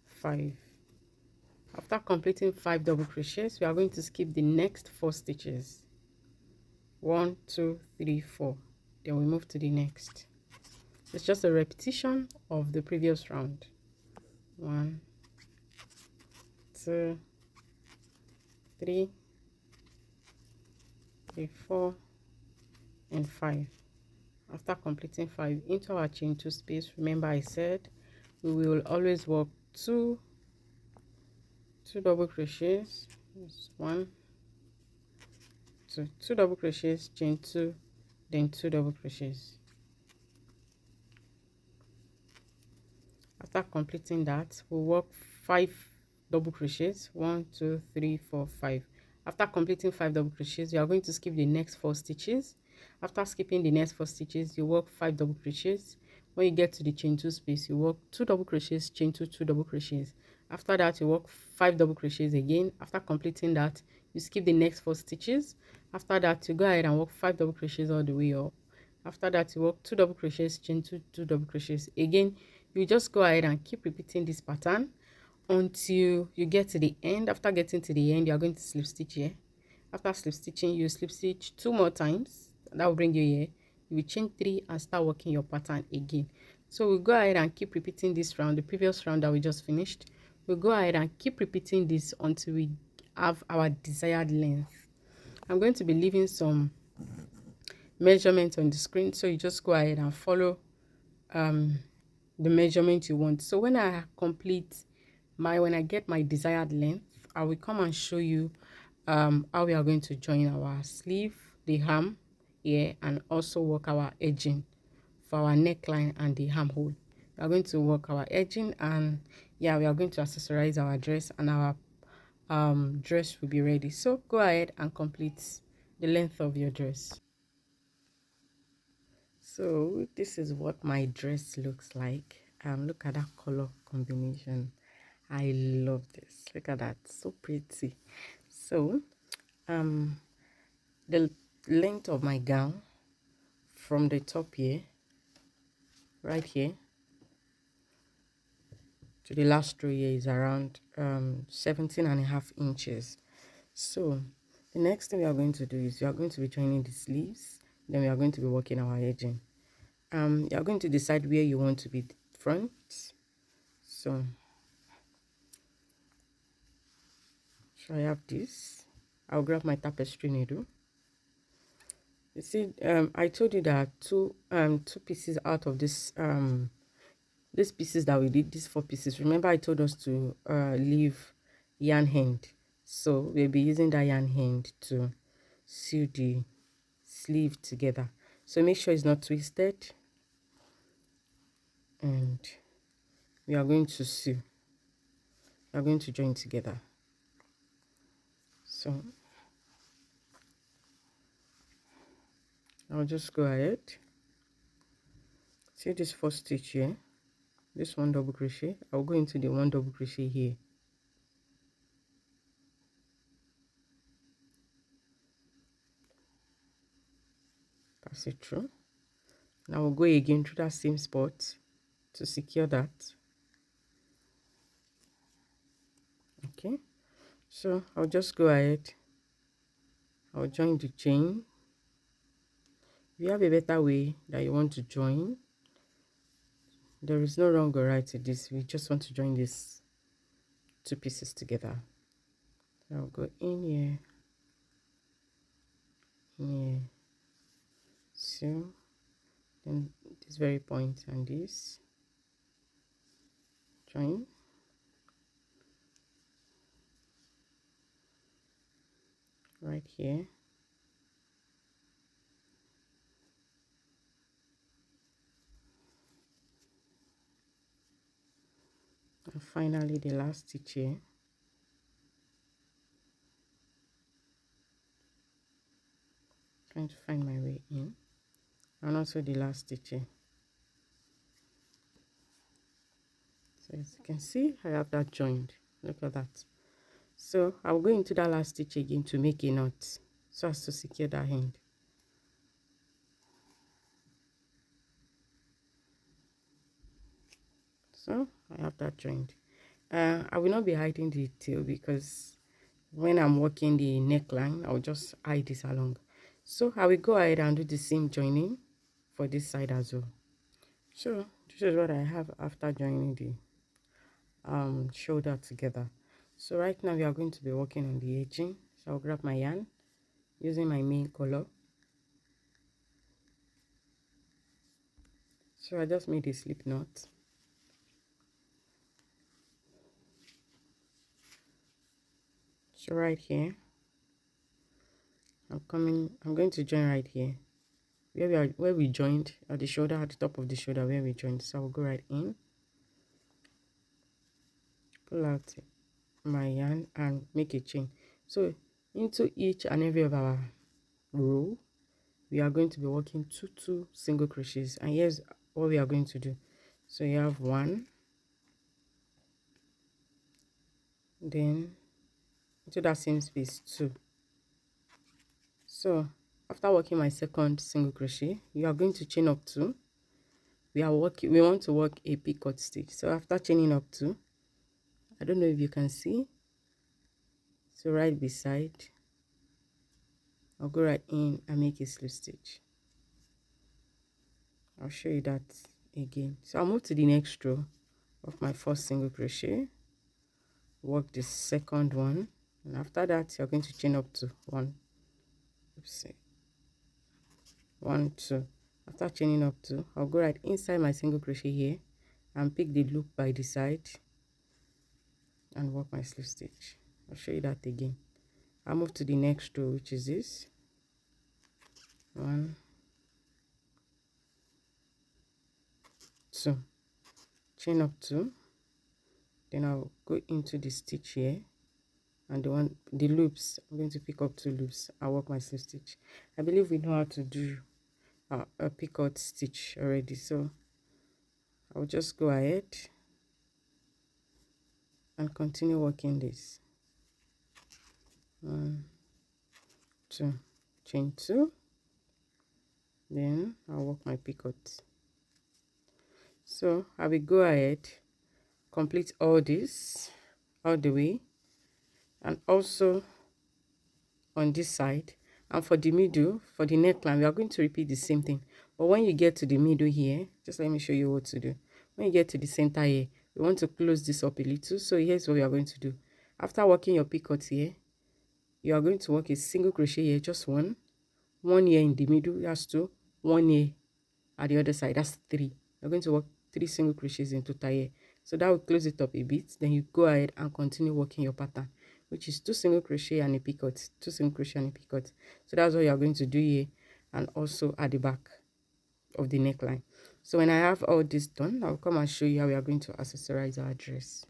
5. After completing 5 double crochets, we are going to skip the next 4 stitches. 1 2 3 4. Then we move to the next. It's just a repetition of the previous round. 1 2 3 3 4 and 5. After completing 5, into our chain 2 space, remember I said we will always work 2 double crochets. That's 1 2 2 double crochets, chain 2, then 2 double crochets. After completing that, we'll work 5 double crochets. 1 2 3 4 5. After completing 5 double crochets, you are going to skip the next 4 stitches. After skipping the next 4 stitches, you work 5 double crochets. When you get to the chain 2 space, you work 2 double crochets, chain 2, 2 double crochets. After that, you work 5 double crochets again. After completing that, you skip the next 4 stitches. After that, you go ahead and work 5 double crochets all the way up. After that, you work 2 double crochets, chain 2, 2 double crochets. Again, you just go ahead and keep repeating this pattern until you get to the end. After getting to the end, you are going to slip stitch here. After slip stitching, you slip stitch 2 more times. That will bring you here. You will chain 3 and start working your pattern again. So we'll go ahead and keep repeating this round, the previous round that we just finished. We'll go ahead and keep repeating this until we have our desired length. I'm going to be leaving some measurements on the screen, so you just go ahead and follow the measurement you want. So when I get my desired length, I will come and show you how we are going to join our sleeve, the arm here, and also work our edging for our neckline and the armhole. We are going to work our edging, and yeah, we are going to accessorize our dress, and our dress will be ready. So go ahead and complete the length of your dress. So this is what my dress looks like. Look at that color combination. I love this. Look at that, so pretty. So the length of my gown from the top here, right here, to the last row here is around 17.5 inches. So the next thing we are going to do is we are going to be joining the sleeves. Then we are going to be working our edging. You are going to decide where you want to be front. So I have this. I'll grab my tapestry needle. You see, I told you that two pieces out of this these pieces that we did, these 4 pieces. Remember, I told us to leave yarn end, so we'll be using that yarn end to sew the sleeve together. So make sure it's not twisted, and we are going to sew. We are going to join together. So I'll just go ahead. See this first stitch here, this 1 double crochet. I'll go into the 1 double crochet here. Pass it through. Now we'll go again through that same spot to secure that. Okay, so I'll just go ahead. I'll join the chain. If you have a better way that you want to join, there is no wrong or right to this. We just want to join these 2 pieces together. So I'll go in here, so then this very point and this join. Right here. And finally the last stitch here. Trying to find my way in. And also the last stitch here. So as you can see, I have that joined. Look at that. So I'll go into that last stitch again to make a knot so as to secure that end. So I have that joined. I will not be hiding the tail because when I'm working the neckline, I'll just hide this along. So I will go ahead and do the same joining for this side as well. So this is what I have after joining the shoulder together. So right now we are going to be working on the edging. So I'll grab my yarn using my main color. So I just made a slip knot. So right here, I'm going to join right here where we joined at the shoulder, at the top of the shoulder where we joined. So I'll go right in, pull out my yarn and make a chain. So into each and every of our row we are going to be working two single crochets, and here's what we are going to do. So you have 1, then into that same space 2. So after working my second single crochet, you are going to chain up 2. We want to work a picot stitch. So after chaining up 2, I don't know if you can see, so right beside, I'll go right in and make a slip stitch. I'll show you that again. So I'll move to the next row of my first single crochet, work the second one, and after that you're going to chain up to 1, 2. After chaining up 2, I'll go right inside my single crochet here and pick the loop by the side and work my slip stitch. I'll show you that again. I'll move to the next row, which is this 1, 2, chain up 2, then I'll go into the stitch here, and the loops, I'm going to pick up 2 loops. I'll work my slip stitch. I believe we know how to do a picot stitch already, so I'll just go ahead and continue working this. 1, 2, chain 2, then I'll work my picot. So I will go ahead, complete all this all the way, and also on this side. And for the middle, for the neckline, we are going to repeat the same thing. But when you get to the middle here, just let me show you what to do. When you get to the center here, we want to close this up a little. So here's what we are going to do. After working your picot here, you are going to work a single crochet here, just one here in the middle, that's 2, 1 here at the other side, that's 3. You're going to work 3 single crochets in total here. So that will close it up a bit. Then you go ahead and continue working your pattern, which is 2 single crochet and a picot, 2 single crochet and a picot. So that's what you're going to do here, and also at the back of the neckline. So when I have all this done, I'll come and show you how we are going to accessorize our dress.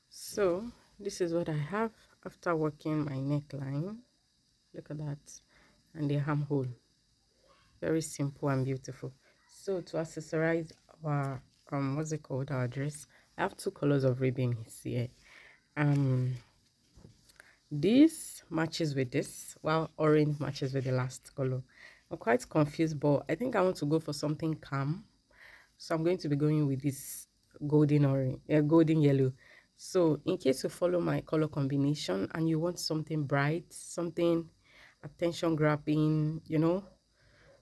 So this is what I have after working my neckline. Look at that, and the armhole. Very simple and beautiful. So to accessorize our what's it called, our dress, I have 2 colors of ribbons here. This matches with this, while orange matches with the last color. I'm quite confused, but I think I want to go for something calm, so I'm going to be going with this golden orange, golden yellow. So in case you follow my color combination and you want something bright, something attention grabbing, you know,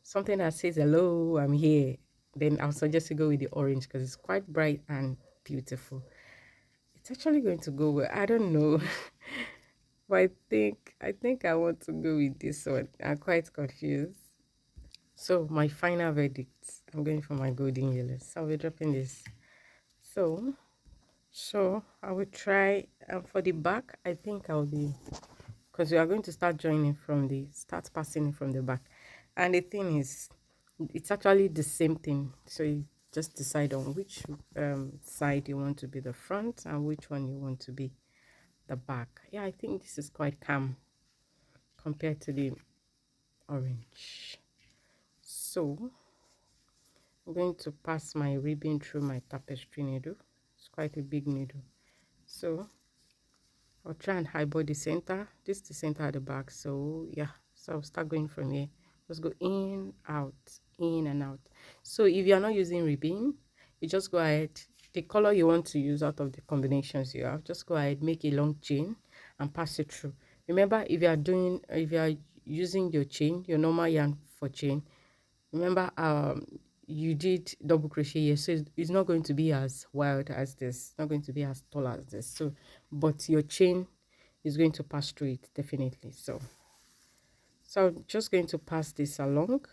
something that says hello, I'm here, then I'll suggest you go with the orange because it's quite bright and beautiful. It's actually going to go well, I don't know. But I think I want to go with this one. I'm quite confused. So my final verdict, I'm going for my golden yellow. So I'll be dropping this. So I will try, for the back, I think I'll be, because we are going to start joining from the, start passing from the back. And the thing is, it's actually the same thing. So you just decide on which side you want to be the front and which one you want to be the back. Yeah, I think this is quite calm compared to the orange. So I'm going to pass my ribbon through my tapestry needle. It's quite a big needle. So I'll try and highball the center. This is the center at the back. So yeah, so I'll start going from here. Just go in, out, in and out. So if you are not using ribbon, you just go ahead, the color you want to use out of the combinations you have, just go ahead, make a long chain and pass it through. Remember, if you are using your chain, your normal yarn for chain, remember you did double crochet here, so it's not going to be as wild as this, not going to be as tall as this. So but your chain is going to pass through it definitely. So I'm just going to pass this along.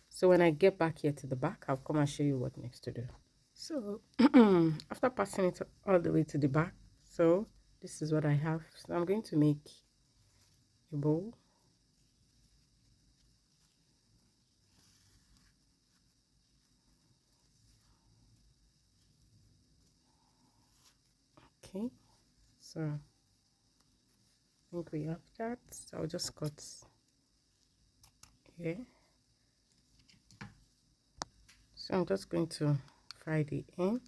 So when I get back here to the back, I'll come and show you what next to do. So after passing it all the way to the back, so this is what I have. So I'm going to make a bow. Okay, so I think we have that. So I'll just cut here. So I'm just going to fry the end.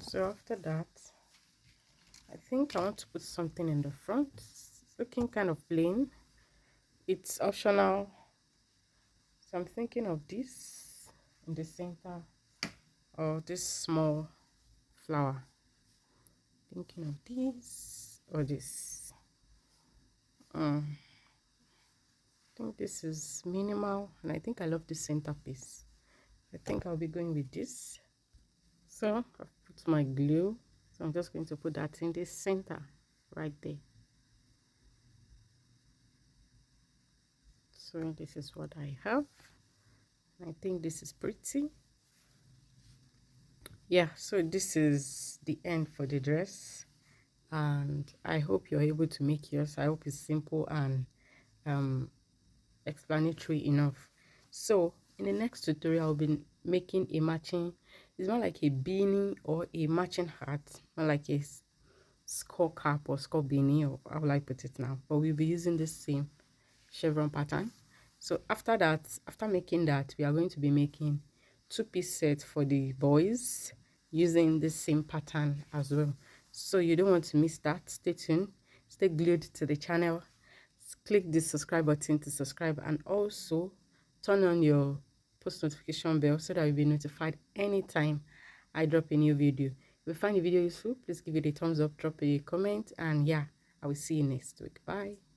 So after that, I think I want to put something in the front. It's looking kind of plain. It's optional. So I'm thinking of this in the center, or this small flower. Thinking of this or this. I think this is minimal, and I think I love the center piece. I think I'll be going with this. So I've put my glue. So I'm just going to put that in the center right there. So this is what I have. I think this is pretty. Yeah, so this is the end for the dress, and I hope you're able to make yours. I hope it's simple and explanatory enough. So in the next tutorial, I'll be making a matching, it's more like a beanie or a matching hat, more like a skull cap or skull beanie, or how will I put it now, but we'll be using the same chevron pattern. So after that, after making that, we are going to be making 2-piece set for the boys using the same pattern as well. So you don't want to miss that. Stay tuned, stay glued to the channel, click the subscribe button to subscribe, and also turn on your post notification bell so that you'll be notified anytime I drop a new video. If you find the video useful, please give it a thumbs up, drop a comment, and yeah, I will see you next week. Bye.